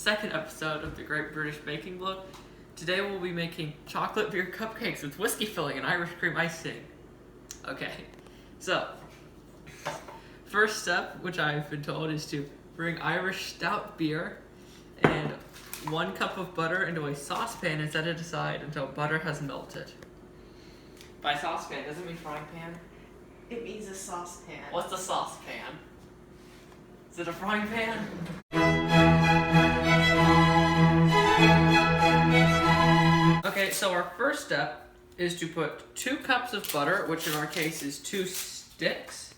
second episode of the Great British Baking Bloke. Today we'll be making chocolate beer cupcakes with whiskey filling and Irish cream icing. Okay, so first step, which I've been told, is to bring Irish Stout beer and 1 cup of butter into a saucepan and set it aside until butter has melted. By saucepan, doesn't mean frying pan? It means a saucepan. What's a saucepan? Is it a frying pan? Okay, so our first step is to put 2 cups of butter, which in our case is 2 sticks,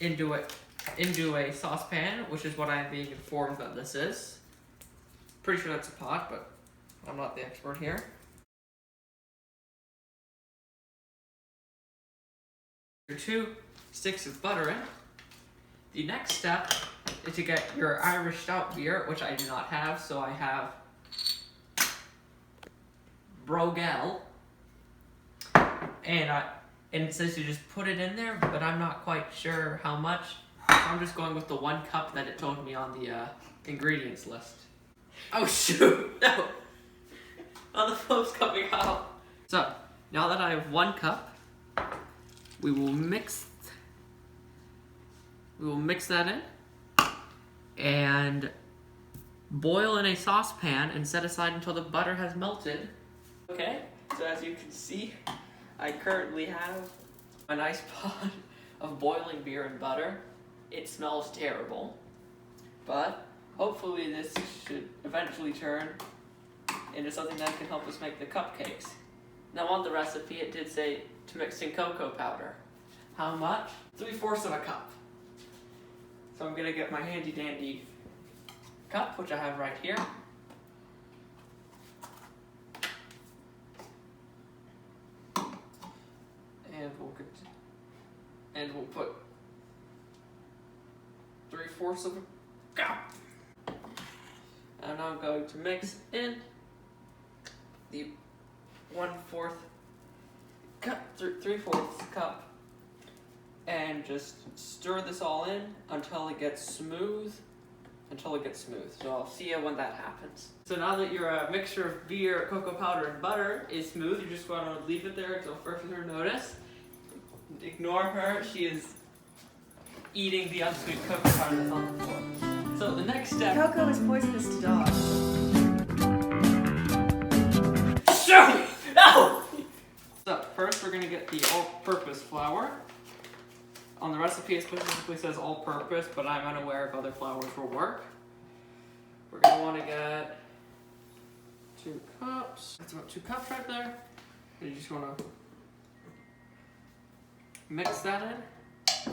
into a saucepan, which is what I'm being informed that this is. Pretty sure that's a pot, but I'm not the expert here. Your 2 sticks of butter in. The next step is to get your Irish Stout beer, which I do not have, so I have Bloke, and it says to just put it in there, but I'm not quite sure how much, so I'm just going with the 1 cup that it told me on the ingredients list. Oh shoot, no! Oh, the foam's coming out. So, now that I have 1 cup, we will mix that in and boil in a saucepan and set aside until the butter has melted. Okay, so as you can see, I currently have a nice pot of boiling beer and butter. It smells terrible, but hopefully this should eventually turn into something that can help us make the cupcakes. Now on the recipe it did say to mix in cocoa powder. How much? 3/4 of a cup. So I'm gonna get my handy dandy cup, which I have right here. And we'll put 3/4 of a cup. And I'm going to mix in the 1/4 cup, 3/4 cup, and just stir this all in until it gets smooth. So I'll see you when that happens. So now that your mixture of beer, cocoa powder, and butter is smooth, you're just going to leave it there until further notice. Ignore her, she is eating the unsweet cocoa powder that's on the floor. So the next step... Cocoa is poisonous to dogs. Shoot! No! So first we're going to get the all-purpose flour. On the recipe it specifically says all-purpose, but I'm unaware if other flours will work. We're going to want to get 2 cups. That's about 2 cups right there. And you just want to mix that in.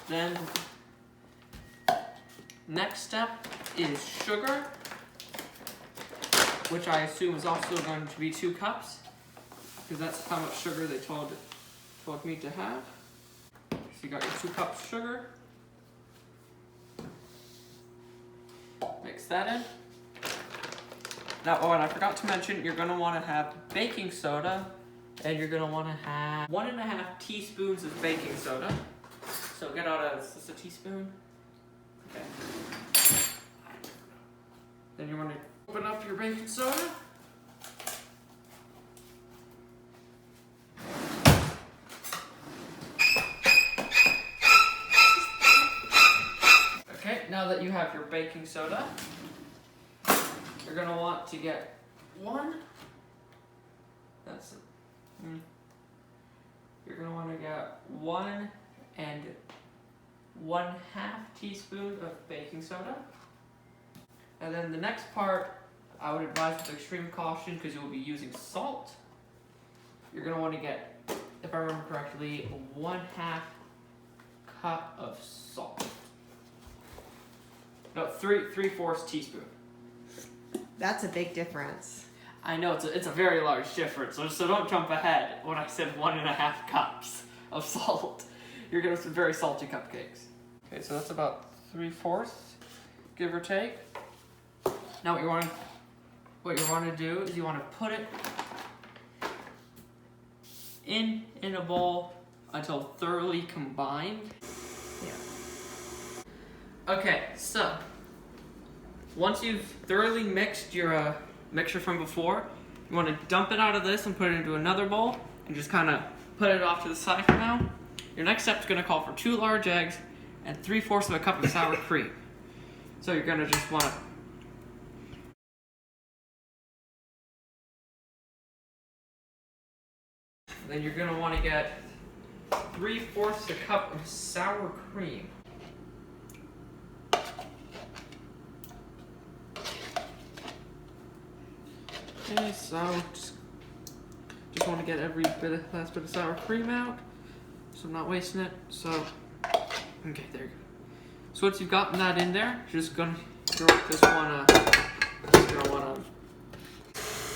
Then next step is sugar, which I assume is also going to be 2 cups, because that's how much sugar they told me to have. So you got your 2 cups of sugar. Mix that in. Now, oh, and I forgot to mention, you're going to want to have baking soda, and you're going to want to have 1.5 teaspoons of baking soda. So get out is this a teaspoon? Okay. Then you want to open up your baking soda. Okay, now that you have your baking soda, you're going to want to get 1. That's it. You're going to want to get 1 1/2 teaspoon of baking soda. And then the next part, I would advise with extreme caution because you will be using salt. You're going to want to get, if I remember correctly, 1/2 cup of salt. No, 3/4 teaspoon. That's a big difference. I know, it's a very large difference, so don't jump ahead when I said 1.5 cups of salt. You're gonna have some very salty cupcakes. Okay, so that's about 3/4, give or take. Now what you want to do is you want to put it in a bowl until thoroughly combined. Yeah. Okay, so once you've thoroughly mixed your mixture from before, you want to dump it out of this and put it into another bowl and just kind of put it off to the side for now. Your next step is going to call for 2 large eggs and 3/4 of a cup of sour cream. So you're going to just want to then you're going to want to get 3/4 a cup of sour cream. Okay, so just want to get every last bit of sour cream out, so I'm not wasting it. So, okay, there you go. So once you've gotten that in there, you're just gonna wanna.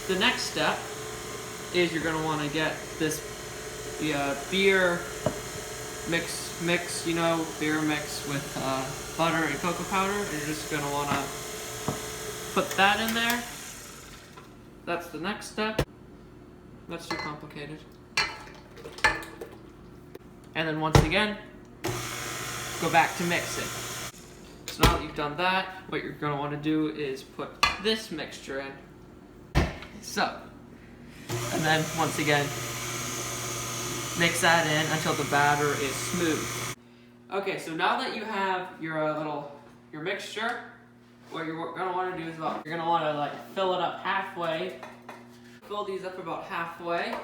The next step is you're gonna want to get this beer mix, you know, beer mix with butter and cocoa powder. You're just gonna want to put that in there. That's the next step. That's too complicated. And then once again, go back to mixing. So now that you've done that, what you're going to want to do is put this mixture in. So, and then once again, mix that in until the batter is smooth. Okay, so now that you have your mixture, what you're going to want to do is you're going to want to like fill it up halfway. Fill these up about halfway.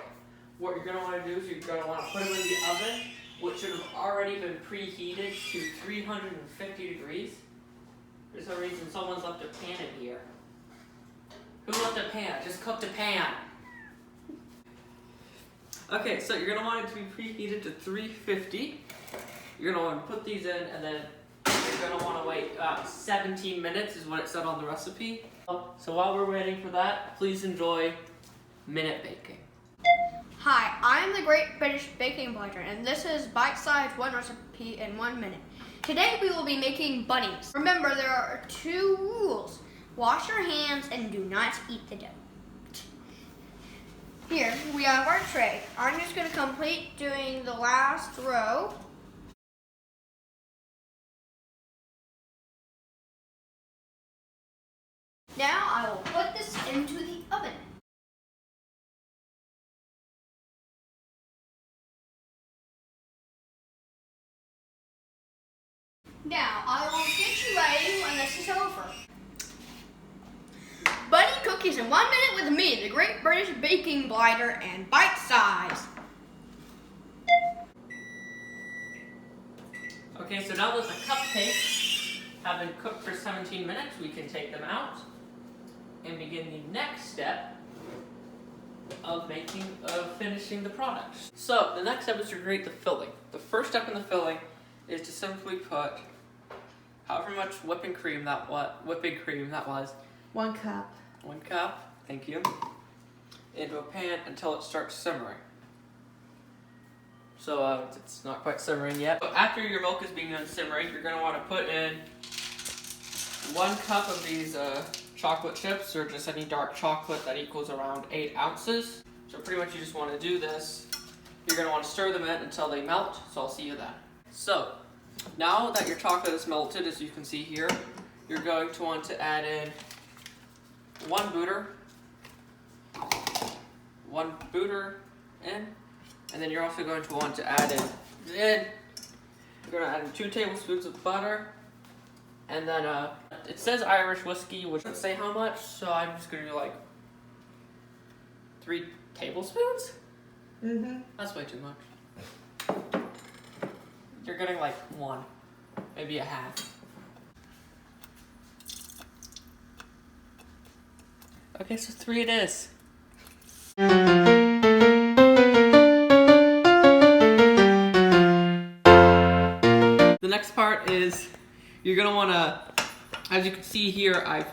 What you're going to want to do is you're going to want to put them in the oven, which should have already been preheated to 350 degrees. There's no reason someone's left a pan in here. Who left a pan? Just cook the pan. Okay, so you're going to want it to be preheated to 350. You're going to want to put these in, and then you're going to want to wait 17 minutes is what it said on the recipe. So while we're waiting for that, please enjoy minute baking. Hi, I'm the Great British Baking Blogger, and this is bite-sized one recipe in 1 minute. Today we will be making bunnies. Remember, there are 2 rules. Wash your hands and do not eat the dough. Here, we have our tray. I'm just going to complete doing the last row. Now I will put this into the oven. Now I will get you ready when this is over. Bunny cookies in 1 minute with me, the Great British Baking Blighter, and bite size. Okay, so now that the cupcakes have been cooked for 17 minutes, we can take them out and begin the next step of finishing the products. So the next step is to create the filling. The first step in the filling is to simply put however much whipping cream that was. 1 cup. 1 cup, thank you, into a pan until it starts simmering. So it's not quite simmering yet. But after your milk is being done simmering, you're going to want to put in 1 cup of these chocolate chips, or just any dark chocolate that equals around 8 ounces. So pretty much you just want to do this. You're going to want to stir them in until they melt, so I'll see you then. So, now that your chocolate is melted, as you can see here, you're going to want to add in 1 booter in, and then you're also going to want to add in, you're going to add in 2 tablespoons of butter, and then it says Irish whiskey, which doesn't say how much, so I'm just going to do like 3 tablespoons? Mm-hmm. That's way too much. You're getting like 1, maybe a half. Okay, so 3 it is. The next part is you're gonna wanna, as you can see here, I've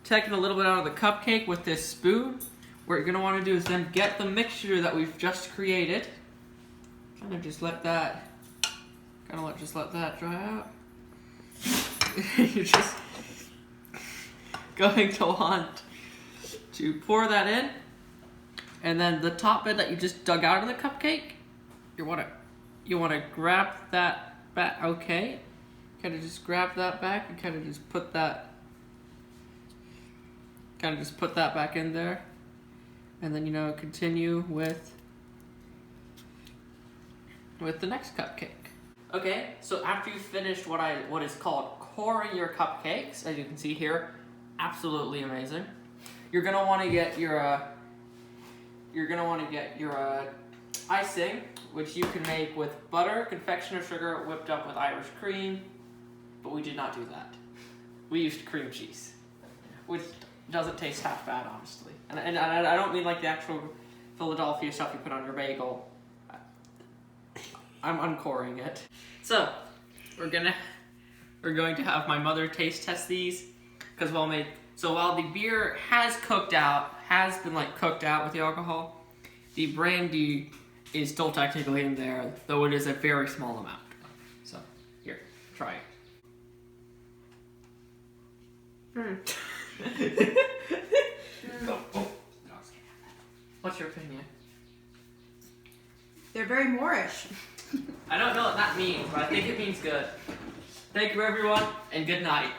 taken a little bit out of the cupcake with this spoon. What you're gonna wanna do is then get the mixture that we've just created. Kind of just let that dry out. You're just going to want to pour that in, and then the top bit that you just dug out of the cupcake, you wanna grab that back. Okay, kind of just grab that back and kind of just put that kind of just put that back in there. And then, continue with the next cupcake. Okay, so after you've finished what is called coring your cupcakes, as you can see here, absolutely amazing. You're gonna want to get your icing, which you can make with butter, confectioner sugar, whipped up with Irish cream, but we did not do that. We used cream cheese, which doesn't taste half bad, honestly. And I don't mean like the actual Philadelphia stuff you put on your bagel. I'm uncoring it. So we're going to have my mother taste test these, because while the beer has been cooked out with the alcohol, the brandy is still technically in there, though it is a very small amount. So here, try it. Oh. What's your opinion? They're very Moorish. I don't know what that means, but I think it means good. Thank you, everyone, and good night.